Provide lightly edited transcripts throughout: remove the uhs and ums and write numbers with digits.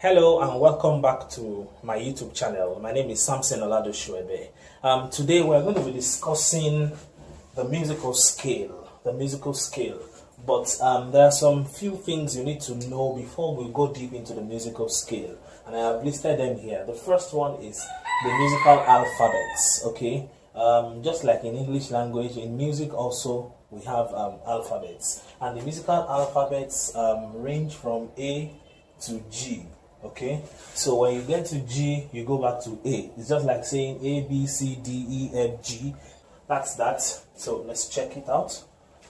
Hello and welcome back to my YouTube channel. My name is Samson Oladoshuebe. Today we're going to be discussing the musical scale. But there are some few things you need to know before we go deep into the musical scale, and I have listed them here. The first one is the musical alphabets. Okay, just like in English language, in music also we have alphabets, and the musical alphabets range from A to G. Okay, so when you get to G, you go back to A. It's just like saying A, B, C, D, E, F, G. That's that. So let's check it out.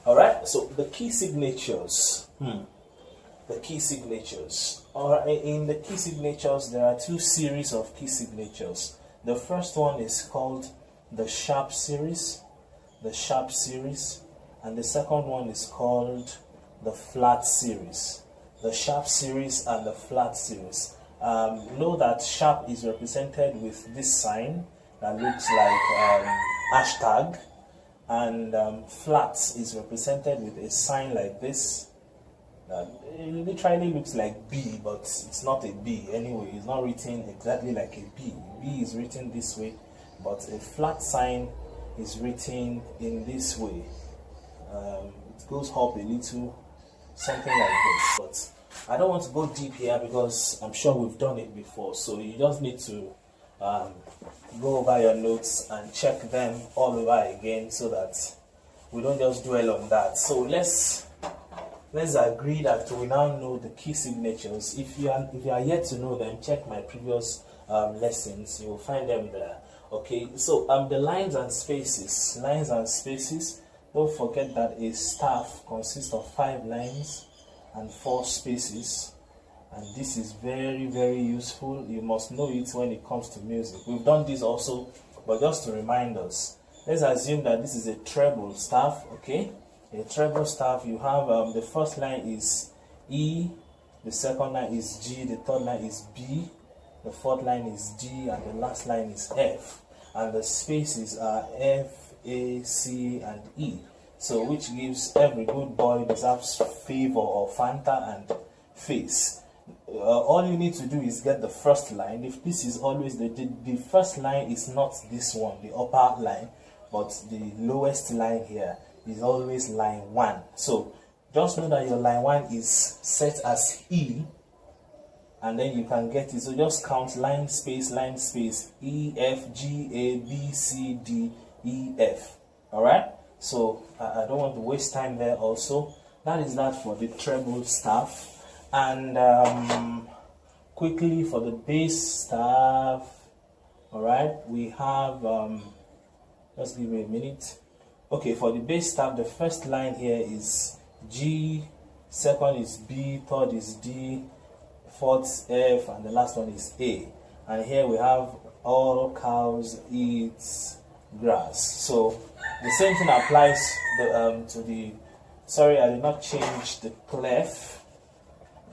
All right. So the key signatures. The key signatures. In the key signatures, there are two series of key signatures. The first one is called the sharp series. And the second one is called the flat series. The sharp series and the flat series. Know that sharp is represented with this sign that looks like hashtag, and flat is represented with a sign like this that literally looks like B, but it's not a B anyway. It's not written exactly like a B. B is written this way, but a flat sign is written in this way. It goes up a little, something like this, but I don't want to go deep here because I'm sure we've done it before, so you just need to go over your notes and check them all over again so that we don't just dwell on that. So let's agree that we now know the key signatures. If you are yet to know them, check my previous lessons. You will find them there. Okay, so the lines and spaces. Don't forget that a staff consists of 5 lines and 4 spaces, and this is very, very useful. You must know it when it comes to music. We've done this also, but just to remind us, let's assume that this is a treble staff. Okay, a treble staff, you have the first line is E, the second line is G, the third line is B, the fourth line is D, and the last line is F, and the spaces are F, A, C, and E. So which gives every good boy deserves favor or Fanta and face. All you need to do is get the first line. If this is always the first line is not this one, the upper line, but the lowest line here is always line 1. So just know that your line 1 is set as E, and then you can get it. So just count line space, E, F, G, A, B, C, D, E, F. All right. So I don't want to waste time there also. That is that for the treble staff. And quickly for the bass staff, all right, we have, just give me a minute. Okay, for the bass staff, the first line here is G, second is B, third is D, fourth F, and the last one is A. And here we have all cows eat grass. So the same thing applies to the, sorry, I did not change the clef.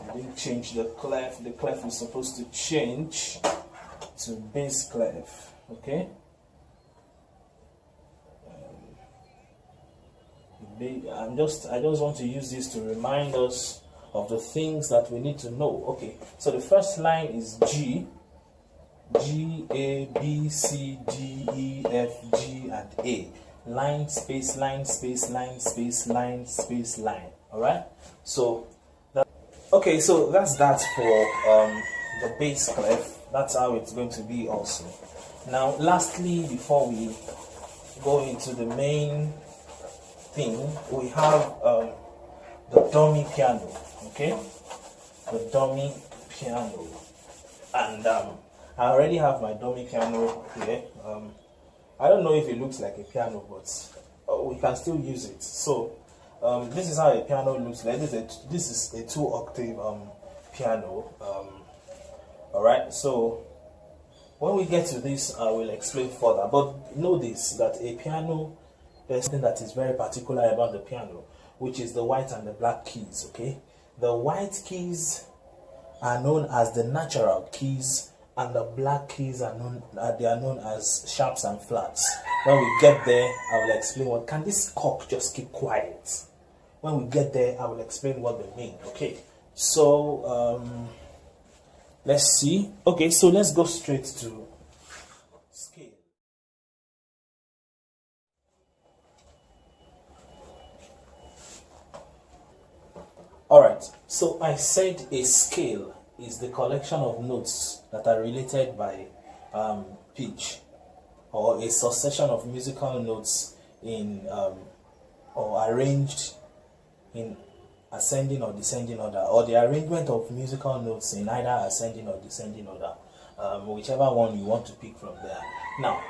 I didn't change the clef. The clef is supposed to change to bass clef. Okay. I just want to use this to remind us of the things that we need to know. Okay. So the first line is G. G, A, B, C, D, E, F, G, and A. Line, space, line, space, line, space, line, space, line. Alright? So, okay, so that's that for the bass clef. That's how it's going to be also. Now, lastly, before we go into the main thing, we have the dummy piano. Okay? The dummy piano. And I already have my dummy piano here. I don't know if it looks like a piano, but we can still use it. So this is how a piano looks like. This is a 2-octave piano. All right. So when we get to this, I will explain further. But know this, that a piano, there's something that is very particular about the piano, which is the white and the black keys. Okay, the white keys are known as the natural keys, and the black keys are known as sharps and flats. When we get there, I will explain what. Can this cock just keep quiet? When we get there, I will explain what they mean. Okay, so Let's see. Okay, so let's go straight to scale. Alright, so I said a scale is the collection of notes that are related by pitch, or a succession of musical notes in or arranged in ascending or descending order, or the arrangement of musical notes in either ascending or descending order, whichever one you want to pick from there. Now,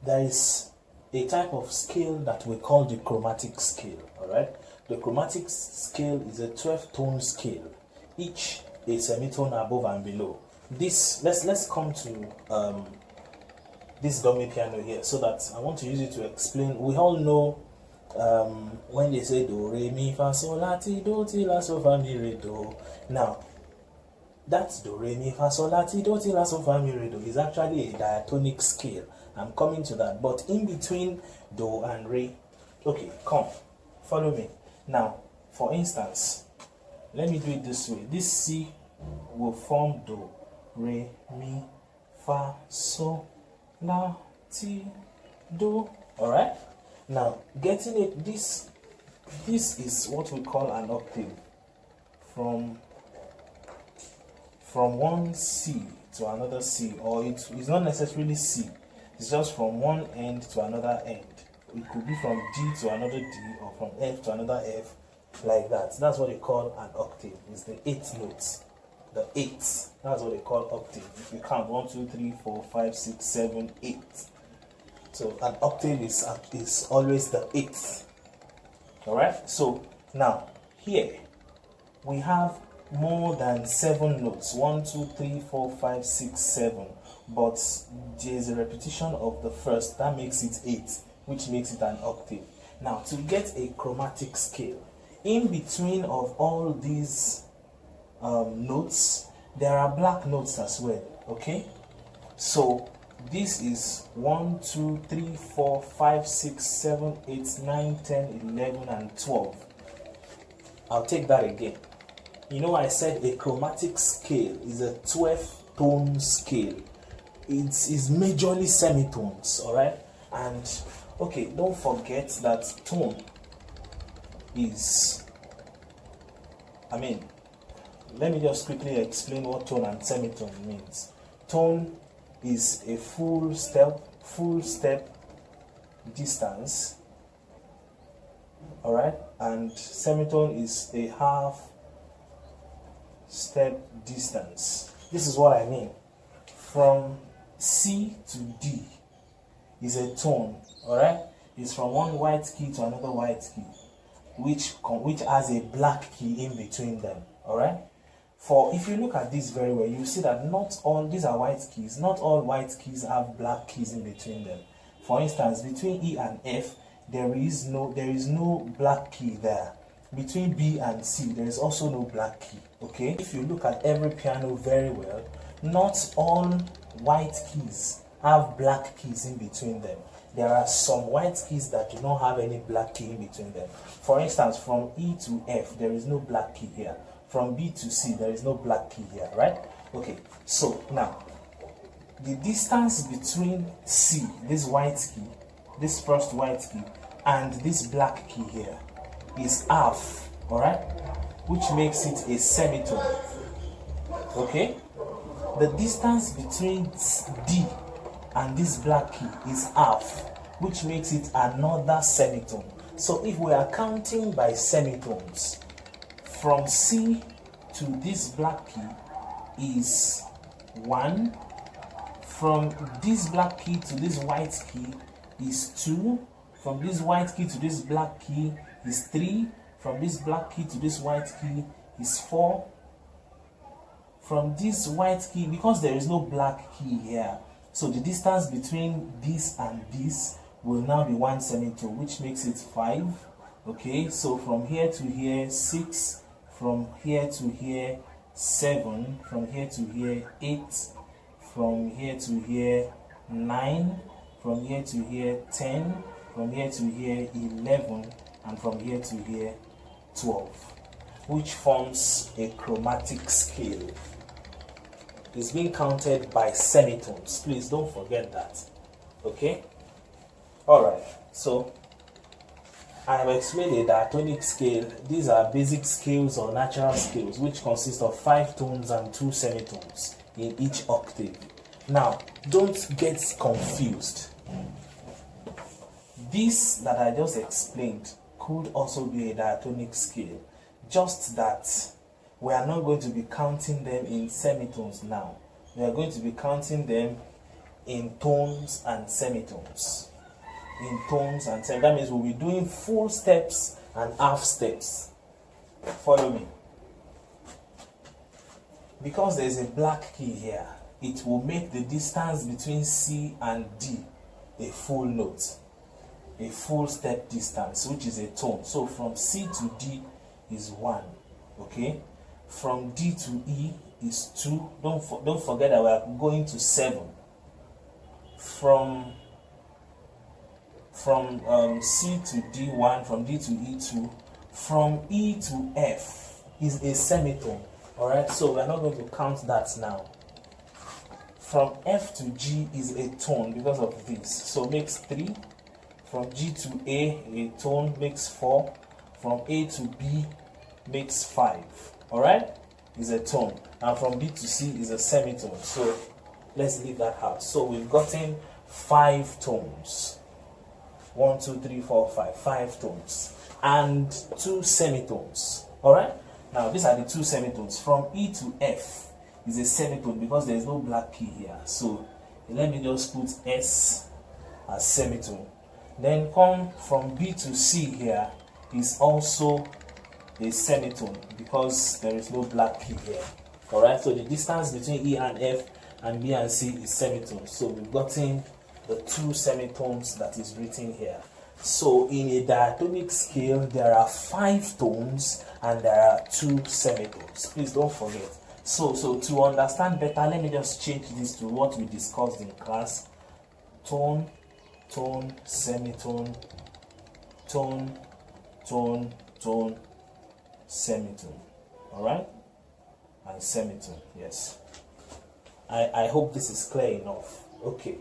there is a type of scale that we call the chromatic scale. All right, the chromatic scale is a 12-tone scale, each a semitone above and below. This let's come to this dummy piano here, so that I want to use it to explain. We all know when they say do re mi fa sol la ti do ti la so fa mi re do. Now that do re mi fa sol la ti do ti la so fa mi re do is actually a diatonic scale. I'm coming to that, but in between do and re, okay, come follow me. Now, for instance, let me do it this way. This C will form do, re, mi, fa, sol, la, ti, do. All right. Now, getting it, this is what we call an octave. From one C to another C, or it's not necessarily C. It's just from one end to another end. It could be from D to another D, or from F to another F, like that. That's what they call an octave. It's the 8th notes. The 8th. That's what they call octave. If you count 1, 2, 3, 4, 5, 6, 7, 8. So an octave is always the 8th. Alright? So now here we have more than 7 notes. 1, 2, 3, 4, 5, 6, 7. But there is a repetition of the first that makes it 8, which makes it an octave. Now, to get a chromatic scale, in between of all these notes, there are black notes as well. Okay? So this is 1, 2, 3, 4, 5, 6, 7, 8, 9, 10, 11, and 12. I'll take that again. You know, I said a chromatic scale is a 12-tone scale. It is majorly semitones, alright? And, okay, don't forget that tone is, let me just quickly explain what tone and semitone means. Tone is a full step distance, alright? And semitone is a half step distance. This is what I mean. From C to D is a tone, alright? It's from one white key to another white key, which has a black key in between them, alright? For if you look at this very well, you see that not all these are white keys. Not all white keys have black keys in between them. For instance, between E and F, there is no black key there. Between B and C, there is also no black key. Okay? If you look at every piano very well, not all white keys have black keys in between them. There are some white keys that do not have any black key in between them. For instance, from E to F, there is no black key here. From B to C, there is no black key here, right? Okay, so now, the distance between C, this white key, this first white key, and this black key here is half, alright? Which makes it a semitone. Okay? The distance between D and this black key is half, which makes it another semitone. So if we are counting by semitones, from C to this black key is 1. From this black key to this white key is 2. From this white key to this black key is 3. From this black key to this white key is 4. From this white key, because there is no black key here, so the distance between this and this will now be 1 semitone, which makes it 5. Okay, so from here to here 6, from here to here 7, from here to here 8, from here to here 9, from here to here 10, from here to here 11, and from here to here 12, which forms a chromatic scale. is being counted by semitones. Please don't forget that. Okay? Alright, so I have explained a diatonic scale. These are basic scales or natural scales which consist of 5 tones and 2 semitones in each octave. Now, don't get confused. This that I just explained could also be a diatonic scale, just that we are not going to be counting them in semitones now. We are going to be counting them in tones and semitones. In tones and semitones. That means we'll be doing full steps and half steps. Follow me. Because there is a black key here, it will make the distance between C and D a full note, a full step distance, which is a tone. So from C to D is 1, okay? From D to E is 2. Don't forget that we are going to 7. From C to D1, from D to E2, from E to F is a semitone. Alright, so we're not going to count that now. From F to G is a tone because of this, so makes 3. From G to A tone makes 4. From A to B makes 5. Alright, is a tone. And from B to C is a semitone. So let's leave that out. So we've gotten 5 tones. 1, 2, 3, 4, 5. 5 tones. And 2 semitones. Alright? Now these are the 2 semitones. From E to F is a semitone because there is no black key here. So let me just put S as semitone. Then come from B to C here is also a semitone because there is no black key here. Alright, so the distance between E and F and B and C is semitones. So we've gotten the 2 semitones that is written here. So in a diatonic scale, there are 5 tones and there are 2 semitones. Please don't forget. So to understand better, let me just change this to what we discussed in class. Tone, tone, semitone, tone, tone, tone, semitone. Alright? And semitone, yes. I hope this is clear enough. Okay.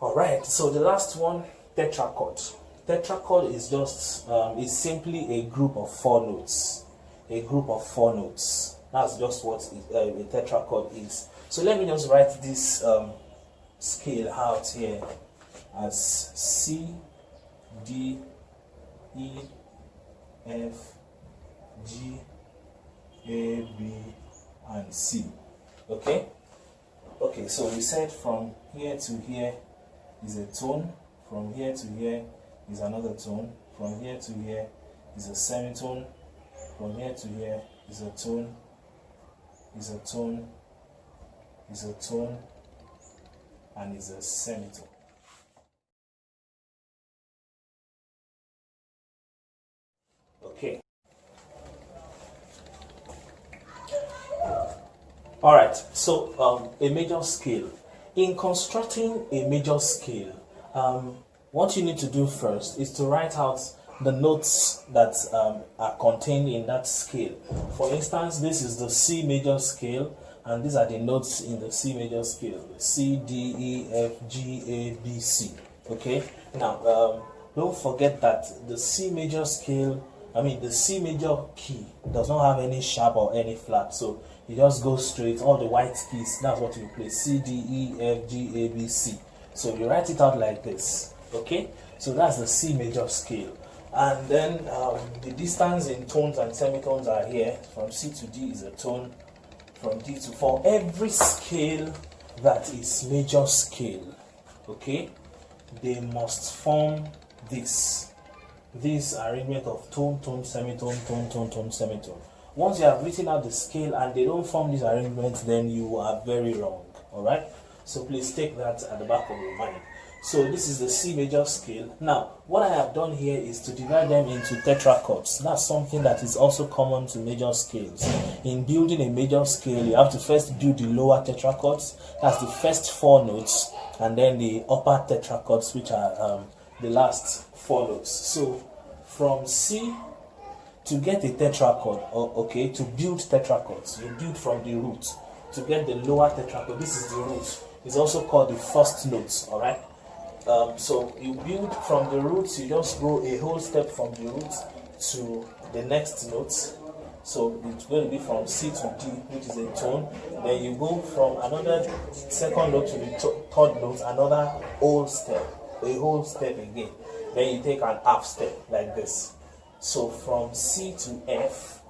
Alright, so the last one, tetrachord. Tetrachord is just, is simply a group of 4 notes. A group of 4 notes. That's just what a tetrachord is. So let me just write this scale out here as C, D, E, F, G, A, B, and C. Okay? Okay, so we said from here to here is a tone, from here to here is another tone, from here to here is a semitone, from here to here is a tone, is a tone, is a tone, and is a semitone. Okay. Alright, so a major scale. In constructing a major scale, what you need to do first is to write out the notes that are contained in that scale. For instance, this is the C major scale, and these are the notes in the C major scale: C, D, E, F, G, A, B, C. Okay. Now, don't forget that the C major scale, the C major key does not have any sharp or any flat, so you just go straight, all the white keys, that's what you play: C, D, E, F, G, A, B, C. So you write it out like this, okay? So that's the C major scale. And then the distance in tones and semitones are here. From C to D is a tone, from D to, for every scale that is major scale, okay, they must form this arrangement of tone, tone, semitone, tone, tone, tone, semitone. Once you have written out the scale and they don't form this arrangement, then you are very wrong. Alright? So please take that at the back of your mind. So this is the C major scale. Now, what I have done here is to divide them into tetrachords. That's something that is also common to major scales. In building a major scale, you have to first build the lower tetrachords. That's the first 4 notes, and then the upper tetrachords, which are the last 4 notes. So from C, to get a tetrachord, okay, to build tetrachords, you build from the root. to get the lower tetrachord. This is the root. It's also called the first note. All right. So you build from the roots. You just go a whole step from the root to the next note. So it's going to be from C to D, which is a tone. Then you go from another second note to the third note, another whole step, a whole step again. Then you take an half step like this. So from C to F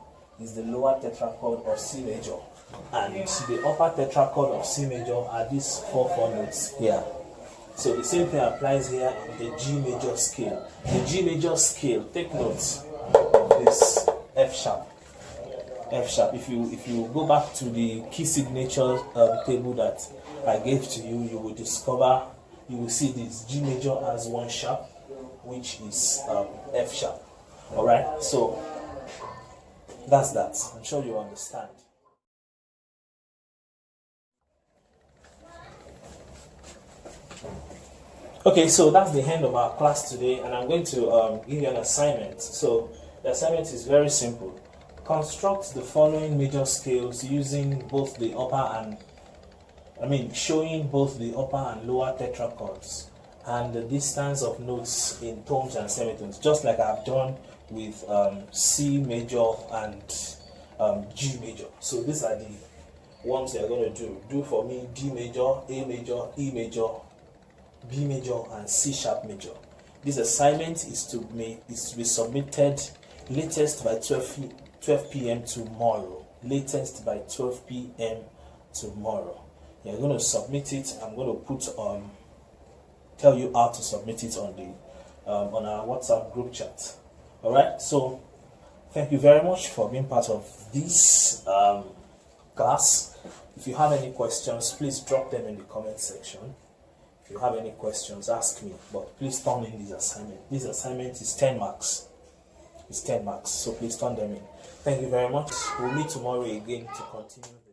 is the lower tetrachord of C major, and the upper tetrachord of C major are these four notes here. So the same thing applies here in the G major scale. The G major scale, take note of this F sharp. F sharp. If you go back to the key signature table that I gave to you, you will discover, you will see this G major as one sharp, which is F sharp. All right. So that's that. I'm sure you understand. Okay, so that's the end of our class today, and I'm going to give you an assignment. So the assignment is very simple. Construct the following major scales using both the showing both the upper and lower tetrachords and the distance of notes in tones and semitones, just like I've done with C major and G major. So these are the ones you're going to do. Do for me D major, A major, E major, B major, and C sharp major. This assignment is to be submitted latest by 12 p.m. tomorrow. Latest by 12 p.m. tomorrow. You're going to submit it. I'm going to tell you how to submit it on the on our WhatsApp group chat. All right. So thank you very much for being part of this class. If you have any questions, please drop them in the comment section. If you have any questions, ask me. But please turn in this assignment. This assignment is 10 marks. It's 10 marks. So please turn them in. Thank you very much. We'll meet tomorrow again to continue.